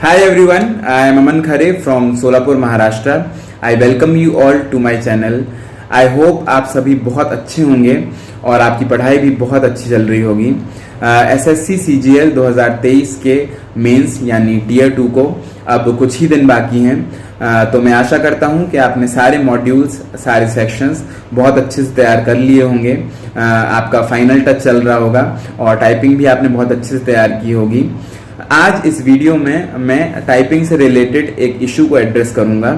Hi everyone, I am Aman Khare from Solapur, Maharashtra. I welcome you all to my channel. I hope आप सभी बहुत अच्छे होंगे और आपकी पढ़ाई भी बहुत अच्छी चल रही होगी। एसएससी सीजीएल 2023 के मेंस यानी टीयर 2 को अब कुछ ही दिन बाकी हैं। तो मैं आशा करता हूं कि आपने सारे मॉड्यूल्स, सारे सेक्शंस बहुत अच्छे से तैयार कर लिए होंगे। आपका फाइनल टच चल रहा होगा और टाइपिंग भी आपने बहुत अच्छे से तैयार की होगी। आज इस वीडियो में मैं टाइपिंग से रिलेटेड एक इशू को एड्रेस करूंगा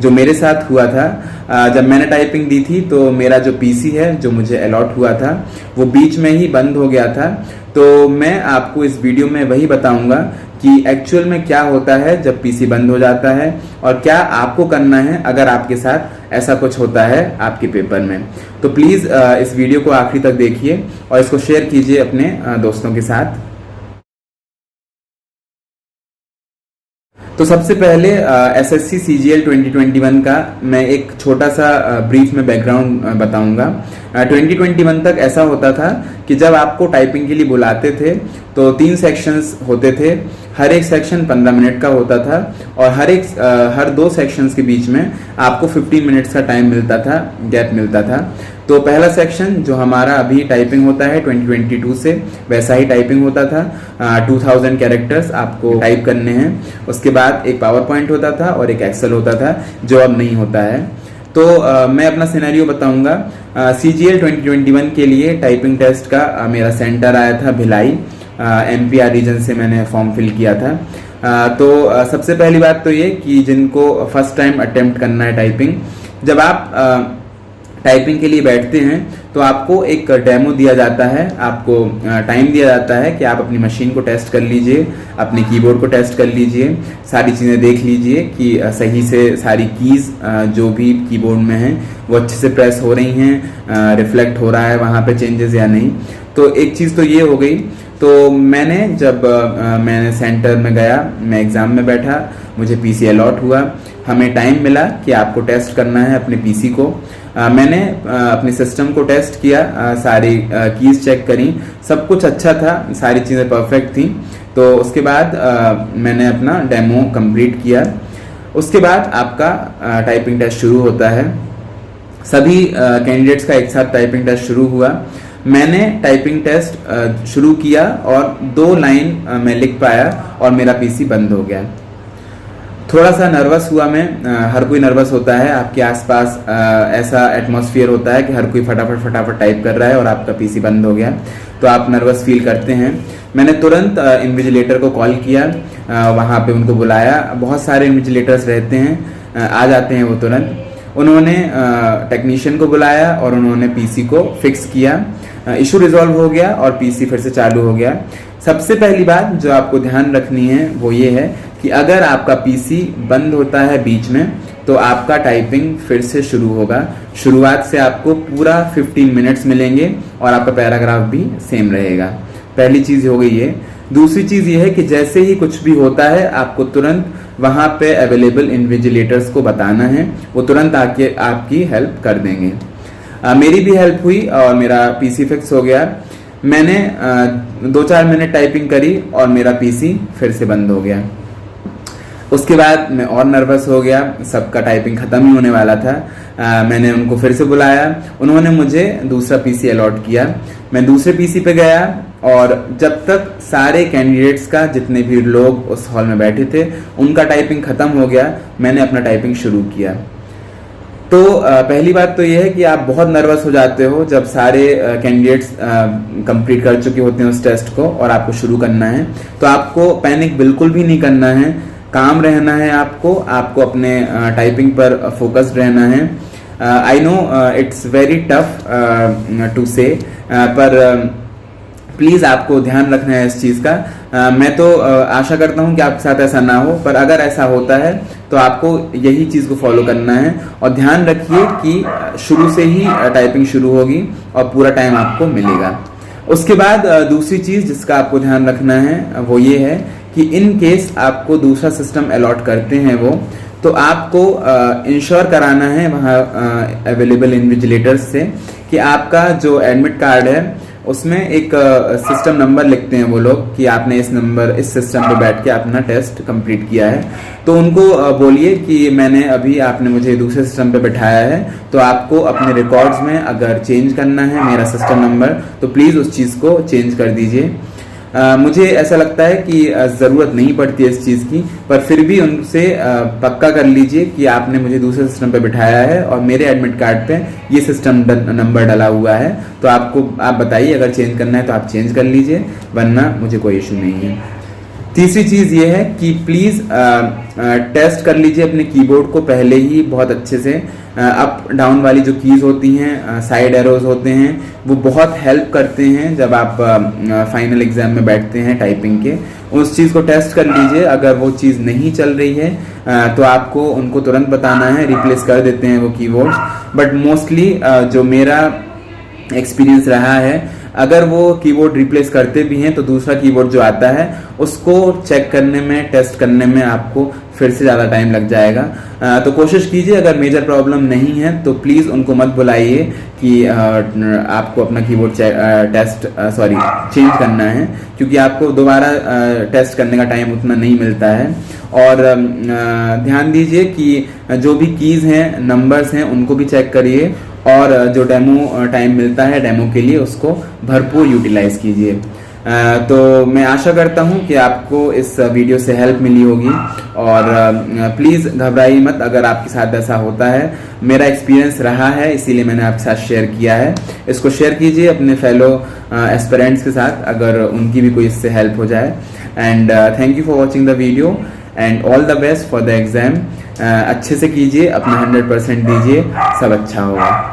जो मेरे साथ हुआ था। जब मैंने टाइपिंग दी थी तो मेरा जो पीसी है जो मुझे अलॉट हुआ था वो बीच में ही बंद हो गया था। तो मैं आपको इस वीडियो में वही बताऊंगा कि एक्चुअल में क्या होता है जब पीसी बंद हो जाता है और क्या आपको करना है अगर आपके साथ ऐसा कुछ होता है आपके पेपर में। तो प्लीज़ इस वीडियो को आखिरी तक देखिए और इसको शेयर कीजिए अपने दोस्तों के साथ। तो सबसे पहले एसएससी सीजीएल 2021 का मैं एक छोटा सा ब्रीफ में बैकग्राउंड बताऊंगा। 2021 तक ऐसा होता था कि जब आपको टाइपिंग के लिए बुलाते थे तो 3 सेक्शंस होते थे। हर एक सेक्शन 15 मिनट का होता था और हर 2 सेक्शंस के बीच में आपको 15 मिनट्स का टाइम मिलता था, गैप मिलता था। तो पहला सेक्शन जो हमारा अभी टाइपिंग होता है 2022 से, वैसा ही टाइपिंग होता था। 2000 कैरेक्टर्स आपको टाइप करने हैं। उसके बाद एक पावर पॉइंट होता था और एक एक्सेल होता था जो अब नहीं होता है। तो मैं अपना सिनेरियो बताऊंगा। सीजीएल 2021 के लिए टाइपिंग टेस्ट का मेरा सेंटर आया था भिलाई, एमपीआर रीजन से मैंने फॉर्म फिल किया था। तो सबसे पहली बात तो ये कि जिनको फर्स्ट टाइम अटेम्प्ट करना है टाइपिंग, जब आप टाइपिंग के लिए बैठते हैं तो आपको एक डेमो दिया जाता है, आपको टाइम दिया जाता है कि आप अपनी मशीन को टेस्ट कर लीजिए, अपने कीबोर्ड को टेस्ट कर लीजिए, सारी चीज़ें देख लीजिए कि सही से सारी कीज़ जो भी कीबोर्ड में हैं वो अच्छे से प्रेस हो रही हैं, रिफ्लेक्ट हो रहा है वहाँ पे चेंजेस या नहीं। तो एक चीज़ तो ये हो गई। तो मैंने सेंटर में गया, मैं एग्ज़ाम में बैठा, मुझे पीसी अलॉट हुआ, हमें टाइम मिला कि आपको टेस्ट करना है अपने पीसी को। मैंने अपने सिस्टम को टेस्ट किया, सारी कीज़ चेक करी, सब कुछ अच्छा था, सारी चीज़ें परफेक्ट थी। तो उसके बाद मैंने अपना डेमो कंप्लीट किया। उसके बाद आपका टाइपिंग टेस्ट शुरू होता है। सभी कैंडिडेट्स का एक साथ टाइपिंग टेस्ट शुरू हुआ। मैंने टाइपिंग टेस्ट शुरू किया और 2 लाइन मैं लिख पाया और मेरा पीसी बंद हो गया। थोड़ा सा नर्वस हुआ मैं, हर कोई नर्वस होता है। आपके आसपास ऐसा एटमॉस्फेयर होता है कि हर कोई फटाफट टाइप कर रहा है और आपका पीसी बंद हो गया, तो आप नर्वस फील करते हैं। मैंने तुरंत इन्विजिलेटर को कॉल किया, वहाँ पे उनको बुलाया। बहुत सारे इन्विजिलेटर्स रहते हैं, आ जाते हैं वो तुरंत। उन्होंने टेक्नीशियन को बुलाया और उन्होंने पीसी को फिक्स किया। इशू रिजॉल्व हो गया और पीसी फिर से चालू हो गया। सबसे पहली बात जो आपको ध्यान रखनी है वो ये है कि अगर आपका पीसी बंद होता है बीच में तो आपका टाइपिंग फिर से शुरू होगा। शुरुआत से आपको पूरा 15 मिनट्स मिलेंगे और आपका पैराग्राफ भी सेम रहेगा। पहली चीज़ हो गई ये। दूसरी चीज़ ये है कि जैसे ही कुछ भी होता है आपको तुरंत वहाँ पे अवेलेबल इन्विजिलेटर्स को बताना है, वो तुरंत आके आपकी हेल्प कर देंगे। मेरी भी हेल्प हुई और मेरा पीसी फिक्स हो गया। मैंने 2-4 मिनट टाइपिंग करी और मेरा पीसी फिर से बंद हो गया। उसके बाद मैं और नर्वस हो गया, सबका टाइपिंग ख़त्म ही होने वाला था। मैंने उनको फिर से बुलाया, उन्होंने मुझे दूसरा पीसी अलॉट किया। मैं दूसरे पीसी पे गया और जब तक सारे कैंडिडेट्स का, जितने भी लोग उस हॉल में बैठे थे, उनका टाइपिंग ख़त्म हो गया, मैंने अपना टाइपिंग शुरू किया। तो पहली बात तो यह है कि आप बहुत नर्वस हो जाते हो जब सारे कैंडिडेट्स कंप्लीट कर चुके होते हैं उस टेस्ट को और आपको शुरू करना है। तो आपको पैनिक बिल्कुल भी नहीं करना है, काम रहना है। आपको अपने टाइपिंग पर फोकस्ड रहना है। I know it's very tough to say, पर प्लीज़ आपको ध्यान रखना है इस चीज़ का। मैं तो आशा करता हूँ कि आपके साथ ऐसा ना हो, पर अगर ऐसा होता है तो आपको यही चीज़ को फॉलो करना है। और ध्यान रखिए कि शुरू से ही टाइपिंग शुरू होगी और पूरा टाइम आपको मिलेगा। उसके बाद दूसरी चीज़ जिसका आपको ध्यान रखना है वो ये है कि इन केस आपको दूसरा सिस्टम अलॉट करते हैं वो, तो आपको इंश्योर कराना है वहाँ अवेलेबल इन्विजिलेटर्स से कि आपका जो एडमिट कार्ड है उसमें एक सिस्टम नंबर लिखते हैं वो लोग कि आपने इस सिस्टम पे बैठ के अपना टेस्ट कंप्लीट किया है। तो उनको बोलिए कि मैंने अभी आपने मुझे दूसरे सिस्टम पे बैठाया है, तो आपको अपने रिकॉर्ड्स में अगर चेंज करना है मेरा सिस्टम नंबर तो प्लीज़ उस चीज़ को चेंज कर दीजिए। मुझे ऐसा लगता है कि ज़रूरत नहीं पड़ती है इस चीज़ की, पर फिर भी उनसे पक्का कर लीजिए कि आपने मुझे दूसरे सिस्टम पे बिठाया है और मेरे एडमिट कार्ड पे ये सिस्टम नंबर डला हुआ है। तो आप बताइए, अगर चेंज करना है तो आप चेंज कर लीजिए, वरना मुझे कोई इशू नहीं है। तीसरी चीज़ ये है कि प्लीज़ टेस्ट कर लीजिए अपने कीबोर्ड को पहले ही बहुत अच्छे से। अप डाउन वाली जो कीज़ होती हैं, साइड एरोज होते हैं, वो बहुत हेल्प करते हैं जब आप फाइनल एग्जाम में बैठते हैं टाइपिंग के। उस चीज़ को टेस्ट कर लीजिए। अगर वो चीज़ नहीं चल रही है तो आपको उनको तुरंत बताना है, रिप्लेस कर देते हैं वो कीबोर्ड्स। बट मोस्टली जो मेरा एक्सपीरियंस रहा है, अगर वो कीबोर्ड रिप्लेस करते भी हैं तो दूसरा कीबोर्ड जो आता है उसको चेक करने में, टेस्ट करने में आपको फिर से ज़्यादा टाइम लग जाएगा। तो कोशिश कीजिए, अगर मेजर प्रॉब्लम नहीं है तो प्लीज़ उनको मत बुलाइए कि आपको अपना कीबोर्ड चेंज करना है, क्योंकि आपको दोबारा टेस्ट करने का टाइम उतना नहीं मिलता है। और ध्यान दीजिए कि जो भी कीज़ हैं, नंबर्स हैं, उनको भी चेक करिए और जो डेमो टाइम मिलता है डेमो के लिए उसको भरपूर यूटिलाइज कीजिए। तो मैं आशा करता हूँ कि आपको इस वीडियो से हेल्प मिली होगी और प्लीज़ घबराइए मत अगर आपके साथ ऐसा होता है। मेरा एक्सपीरियंस रहा है, इसीलिए मैंने आपके साथ शेयर किया है। इसको शेयर कीजिए अपने फेलो एस्पिरेंट्स के साथ, अगर उनकी भी कोई इससे हेल्प हो जाए। And thank you for watching the video and all the best for the exam. अच्छे से कीजिए, अपना 100% दीजिए, सब अच्छा होगा।